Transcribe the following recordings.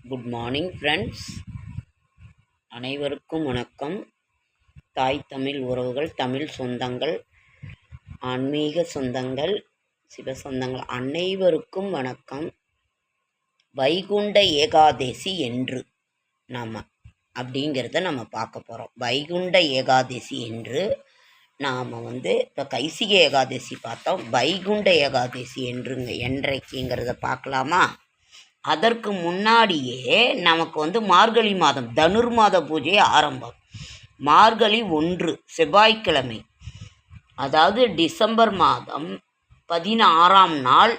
Good morning friends, அனைவருக்கும் வணக்கம். தாய் தமிழ் உறவுகள், தமிழ் சொந்தங்கள், ஆன்மீக சொந்தங்கள், சிவ சொந்தங்கள் அனைவருக்கும் வணக்கம். வைகுண்ட ஏகாதசி என்று நாம் அப்படிங்கிறத நம்ம பார்க்க போகிறோம். வைகுண்ட ஏகாதசி என்று நாம் இப்போ கைசிக ஏகாதசி பார்த்தோம். வைகுண்ட ஏகாதசி என்றைக்குங்கிறத பார்க்கலாமா? அதற்கு முன்னாடியே நமக்கு மார்கழி மாதம் தனுர்மாத பூஜை ஆரம்பம். மார்கழி 1 செவ்வாய்க்கிழமை, அதாவது டிசம்பர் மாதம் 16ஆம் நாள்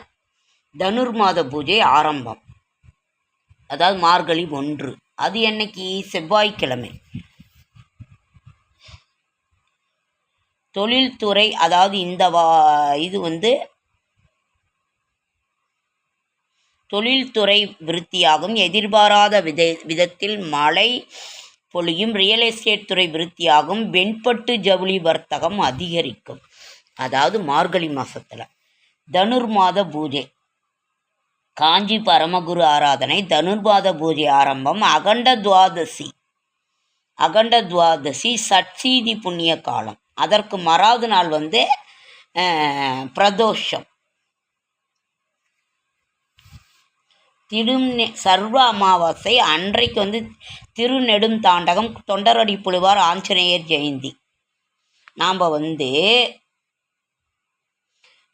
தனுர்மாத பூஜை ஆரம்பம். அதாவது மார்கழி 1 அது என்னைக்கு? செவ்வாய்க்கிழமை. தொழில்துறை, அதாவது இது தொழில்துறை விருத்தியாகும். எதிர்பாராத விதத்தில் மழை பொழியும். ரியல் எஸ்டேட் துறை விருத்தியாகும். வெண்பட்டு ஜவுளி வர்த்தகம் அதிகரிக்கும். அதாவது மார்கழி மாதத்தில் தனுர்மாத பூஜை, காஞ்சி பரமகுரு ஆராதனை, தனுர்மாத பூஜை ஆரம்பம். அகண்ட துவாதசி சட்சீதி புண்ணிய காலம். அதற்கு மறாவது நாள் பிரதோஷம். சர்வ அமாவாசை அன்றைக்கு திருநெடும் தாண்டகம், தொண்டரடி புழுவார், ஆஞ்சநேயர் ஜெயந்தி. நாம்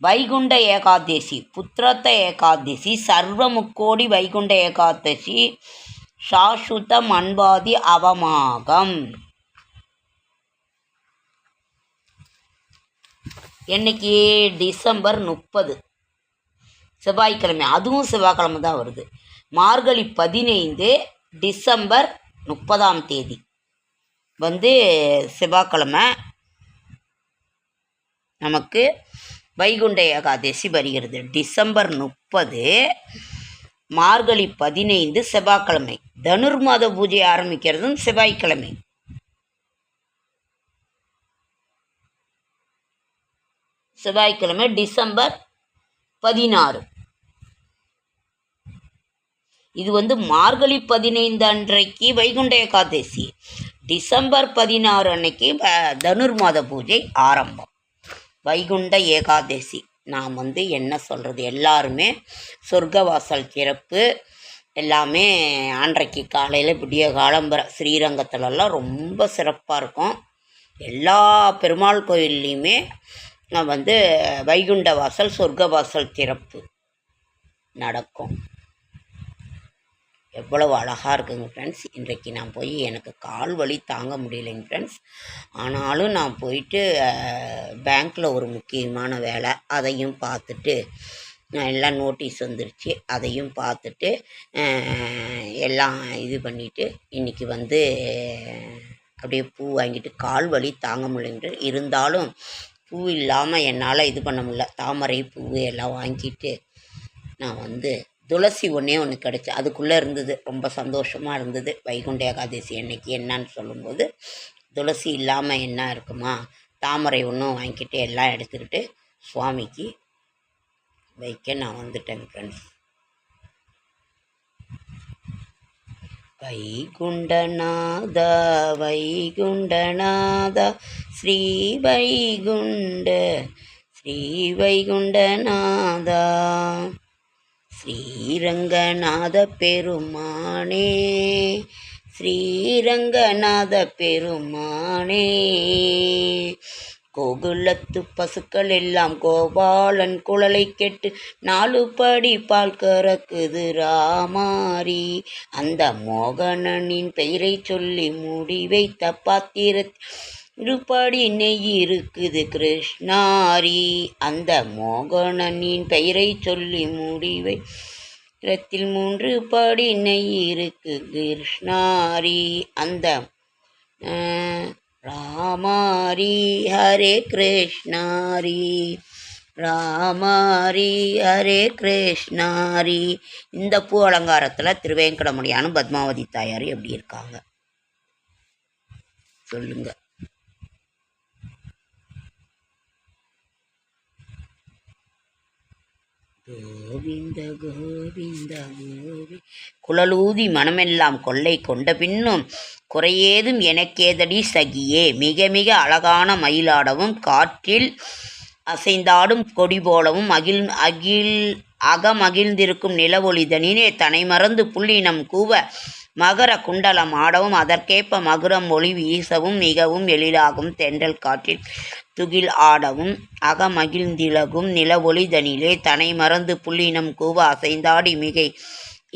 வைகுண்ட ஏகாதசி, புத்திரத்த ஏகாதசி, சர்வ முக்கோடி வைகுண்ட ஏகாதசி, சாசுத மண்பாதி அவமாகம். என்னைக்கு? டிசம்பர் 30 செவ்வாய்க்கிழமை. அதுவும் செவ்வாய்க்கிழமை தான் வருது. மார்கழி 15 டிசம்பர் 30ஆம் தேதி செவ்வாய்க்கிழமை நமக்கு வைகுண்ட ஏகாதசி வருகிறது. டிசம்பர் 30 மார்கழி 15 செவ்வாய்க்கிழமை. தனுர்மாத பூஜை ஆரம்பிக்கிறதும் செவ்வாய்க்கிழமை. டிசம்பர் 16. இது மார்கழி 15 அன்றைக்கு வைகுண்ட ஏகாதசி, டிசம்பர் 16 அன்னைக்கு தனுர்மாத பூஜை ஆரம்பம். வைகுண்ட ஏகாதசி நாம் என்ன சொல்கிறது, எல்லாருமே சொர்க்கவாசல் திறப்பு எல்லாமே அன்றைக்கு காலையில் விடிய காலம்பர ஸ்ரீரங்கத்துலலாம் ரொம்ப சிறப்பாக இருக்கும். எல்லா பெருமாள் கோயில்லையுமே வைகுண்ட வாசல், சொர்க்கவாசல் திறப்பு நடக்கும். எவ்வளவு அழகாக இருக்குங்க ஃப்ரெண்ட்ஸ். இன்றைக்கு நான் போய் எனக்கு கால் வலி தாங்க முடியலைங்க ஃப்ரெண்ட்ஸ். ஆனாலும் நான் போயிட்டு பேங்க்கில் ஒரு முக்கியமான வேலை, அதையும் பார்த்துட்டு எல்லாம் நோட்டீஸ் வந்துருச்சு, அதையும் பார்த்துட்டு எல்லாம் இது பண்ணிவிட்டு இன்றைக்கி அப்படியே பூ வாங்கிட்டு கால் வலி தாங்க முடியலைங்க. இருந்தாலும் பூ இல்லாமல் என்னால் இது பண்ண முடியல. தாமரை பூ எல்லாம் வாங்கிட்டு நான் துளசி ஒன்று கிடச்சி அதுக்குள்ளே இருந்தது. ரொம்ப சந்தோஷமாக இருந்தது. வைகுண்ட ஏகாதசி அன்னைக்கு என்னன்னு சொல்லும்போது துளசி இல்லாமல் என்ன இருக்குமா, தாமரை ஒன்றும் வாங்கிக்கிட்டு எல்லாம் எடுத்துக்கிட்டு சுவாமிக்கு வைக்க நான் வந்துட்டேன் ஃப்ரெண்ட்ஸ். வைகுண்டநாத வைகுண்டநாத ஸ்ரீ வைகுண்டநாதா, ஸ்ரீரங்கநாத பெருமானே, ஸ்ரீரங்கநாத பெருமானே. கோகுலத்து பசுக்கள் எல்லாம் கோபாலன் குழலை கேட்டு 4 படி பால் கறக்குது ராமாரி. அந்த மோகனனின் பெயரை சொல்லி மூடி வைத்த பாத்திரத்தில் 1 படி நெய் இருக்குது கிருஷ்ணாரி. அந்த மோகனனின் பெயரை சொல்லி மூடிவை இடத்தில் 3 படி நெய் இருக்கு கிருஷ்ணாரி. அந்த ராமாரி ஹரே கிருஷ்ணாரி, ராமாரி ஹரே கிருஷ்ணாரி. இந்த பூ அலங்காரத்தில் திருவேங்கடமுடியானும் பத்மாவதி தாயார் எப்படி இருக்காங்க சொல்லுங்க. கோவிந்த கோவிந்த கோவி குழலூதி மனமெல்லாம் கொள்ளை கொண்ட பின்னும் குறையேதும் எனக்கேதடி சகியே. மிக மிக அழகான மயிலாடவும் காற்றில் அசைந்தாடும் கொடி போலவும் அகமகிழ்ந்திருக்கும் நிலவொளிதனிலே தனை மறந்து புள்ளினம் கூவ மகர குண்டலம் ஆடவும் அதற்கேற்ப மகுரம் ஒளி வீசவும் மிகவும் எழிலாகும் தென்றல் காற்றில் துகில் ஆடவும் அகமகிழ்ந்திலகும் நிலவொளிதனிலே தனை மறந்து புள்ளினம் கூவ அசைந்தாடி மிகை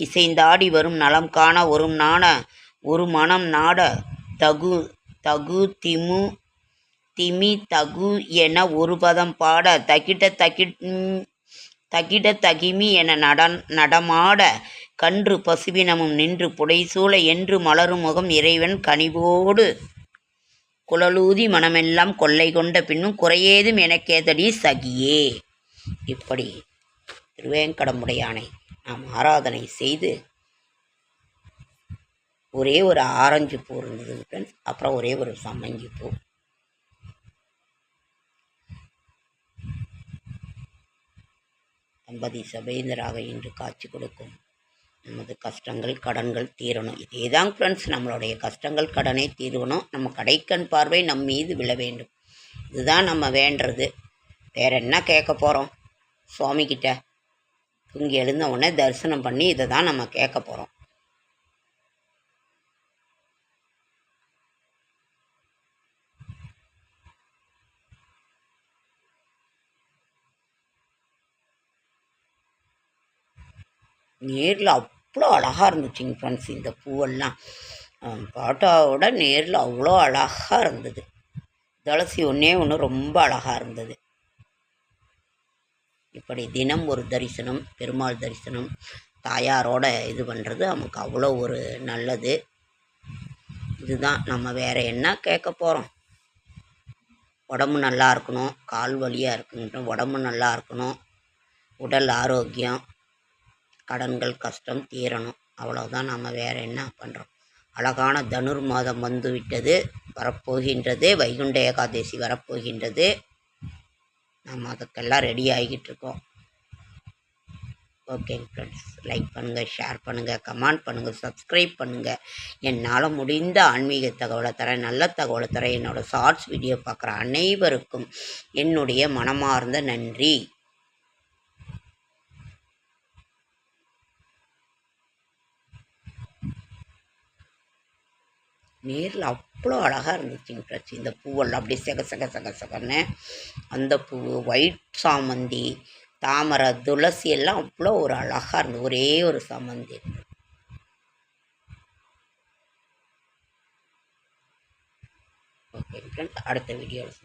இசைந்தாடி வரும் நலம் காண ஒரு மனம் நாட தகு திமி தகு என ஒரு பதம் பாட தகிட தகிமி என நடமாட கன்று பசுவினமும் நின்று புடைசூழ என்று மலரும் முகம் இறைவன் கனிவோடு குழலூதி மனமெல்லாம் கொள்ளை கொண்ட பின்னும் குறையேதும் எனக்கேதடி சகியே. இப்படி திருவேங்கடமுடையானை நாம் ஆராதனை செய்து ஒரே ஒரு ஆரஞ்சு பூ இருந்தது ஃப்ரெண்ட்ஸ். அப்புறம் ஒரே ஒரு சம்மங்கி பூ. தம்பதி சபேந்தராக இன்று காட்சி கொடுக்கும் நமது கஷ்டங்கள் கடன்கள் தீரணும். இதே தான் ஃப்ரெண்ட்ஸ், நம்மளுடைய கஷ்டங்கள் கடனை தீரணும். நம்ம கடைக்கண் பார்வை நம் மீது விழ வேண்டும். இதுதான் நம்ம வேண்டுறது. வேற என்ன கேட்க போகிறோம் சுவாமிக்கிட்ட? தூங்கி எழுந்த உடனே தரிசனம் பண்ணி இதை தான் நம்ம கேட்க போகிறோம். நேரில் அவ்வளோ அழகாக இருந்துச்சுங்க ஃப்ரெண்ட்ஸ். இந்த பூவெல்லாம் பாட்டாவோட நேரில் அவ்வளோ அழகாக இருந்தது. துளசி ஒன்று ரொம்ப அழகாக இருந்தது. இப்படி தினம் ஒரு தரிசனம், பெருமாள் தரிசனம் தாயாரோட இது பண்ணுறது நமக்கு அவ்வளோ ஒரு நல்லது. இதுதான் நம்ம வேறு என்ன கேட்க போகிறோம்? உடம்பு நல்லா இருக்கணும், கால் வலியாக இருக்குன்ற உடம்பு நல்லா இருக்கணும், உடல் ஆரோக்கியம், கடன்கள் கஷ்டம் தீரணும். அவ்வளோதான். நம்ம வேறு என்ன பண்ணுறோம்? அழகான தனுர் மாதம் வந்து விட்டது, வரப்போகின்றது. வைகுண்ட ஏகாதசி வரப்போகின்றது. நம்ம அதுக்கெல்லாம் ரெடி ஆகிக்கிட்டு இருக்கோம். ஓகேங்க ஃப்ரெண்ட்ஸ், லைக் பண்ணுங்கள், ஷேர் பண்ணுங்கள், கமெண்ட் பண்ணுங்கள், சப்ஸ்கிரைப் பண்ணுங்கள். என்னால் முடிந்த ஆன்மீக தகவலை தரேன், நல்ல தகவலை தரேன். என்னோடய ஷார்ட்ஸ் வீடியோ பார்க்குற அனைவருக்கும் என்னுடைய மனமார்ந்த நன்றி. நேரில் அவ்வளோ அழகாக இருந்துச்சுங்க ஃப்ரெண்ட்ஸ். இந்த பூவெல்லாம் அப்படியே செகன்னு அந்த பூ, ஒயிட் சாமந்தி, தாமரை, துளசி எல்லாம் அவ்வளோ ஒரு அழகாக இருந்தது. ஒரே ஒரு சாமந்தி. ஓகே ஃப்ரெண்ட்ஸ், அடுத்த வீடியோவில்